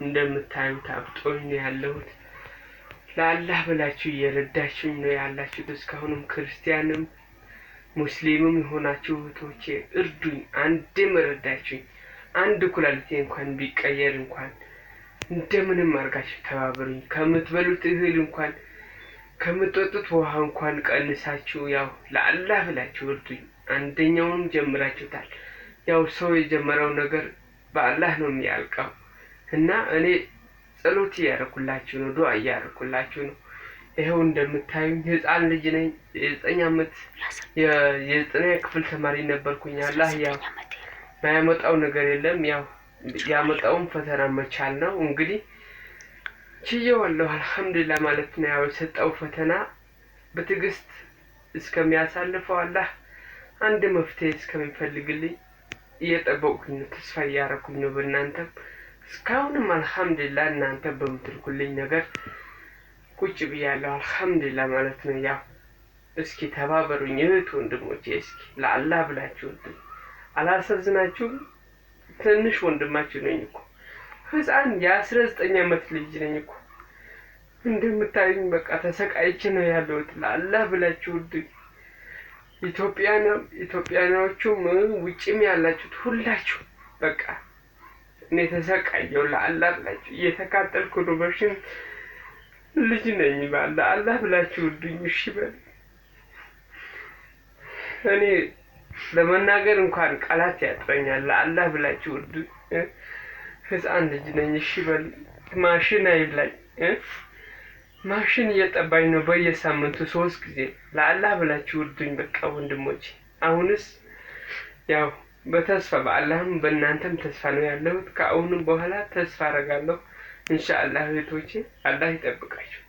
እንደምታዩት አብጦኝ ነው ያለሁት። ለአላህ ብላችሁ እየረዳችሁኝ ነው ያላችሁት። እስካሁንም ክርስቲያንም ሙስሊምም የሆናችሁ እህቶቼ እርዱኝ። አንድም ረዳችሁኝ። አንድ ኩላሊቴ እንኳን ቢቀየር እንኳን እንደምንም አድርጋችሁ ተባበሩኝ። ከምትበሉት እህል እንኳን ከምትጠጡት ውሃ እንኳን ቀንሳችሁ ያው ለአላህ ብላችሁ እርዱኝ። አንደኛውንም ጀምራችሁታል። ያው ሰው የጀመረው ነገር በአላህ ነው የሚያልቀው እና እኔ ጸሎት እያደረኩላችሁ ነው፣ ዱዓ እያደረኩላችሁ ነው። ይኸው እንደምታዩኝ ህፃን ልጅ ነኝ። የ9ኛ ክፍል ተማሪ ነበርኩኝ። አላህ ያው ማያመጣው ነገር የለም። ያው ያመጣውን ፈተና መቻል ነው። እንግዲህ ችዬዋለሁ አልሐምዱሊላህ ማለት ነው። ያው የሰጠው ፈተና በትዕግስት እስከሚያሳልፈው አላህ አንድ መፍትሄ እስከሚፈልግልኝ እየጠበቅኩኝ ነው፣ ተስፋ እያደረኩኝ ነው በእናንተም። እስካሁንም አልሐምዱሊላህ እናንተ በምትልኩልኝ ነገር ቁጭ ብያለሁ አልሐምዱሊላህ ማለት ነው። ያው እስኪ ተባበሩኝ እህት ወንድሞቼ፣ እስኪ ለአላህ ብላችሁ አላሳዝናችሁም? ትንሽ ወንድማችሁ ነኝ እኮ ህፃን የ19 ዓመት ልጅ ነኝ እኮ። እንደምታዩኝ በቃ ተሰቃይቼ ነው ያለሁት። ለአላህ ብላችሁ ኢትዮጵያኖቹም ውጭም ያላችሁት ሁላችሁ በቃ እኔ ተሰቃየሁ። ለአላህ ብላችሁ እየተቃጠልኩ ነው። በሽን ልጅ ነኝ። ለአላህ ብላችሁ እርዱኝ። እሺ በል። እኔ ለመናገር እንኳን ቃላት ያጥረኛል። ለአላህ ብላችሁ እርዱኝ። ህፃን ልጅ ነኝ። እሺ በል። ማሽን አይብላኝ። ማሽን እየጠባኝ ነው በየሳምንቱ 3 ጊዜ። ለአላህ ብላችሁ እርዱኝ በቃ ወንድሞቼ። አሁንስ ያው በተስፋ በአላህም በእናንተም ተስፋ ነው ያለሁት። ከአሁንም በኋላ ተስፋ አደርጋለሁ ኢንሻአላህ እህቶቼ። አላህ ይጠብቃችሁ።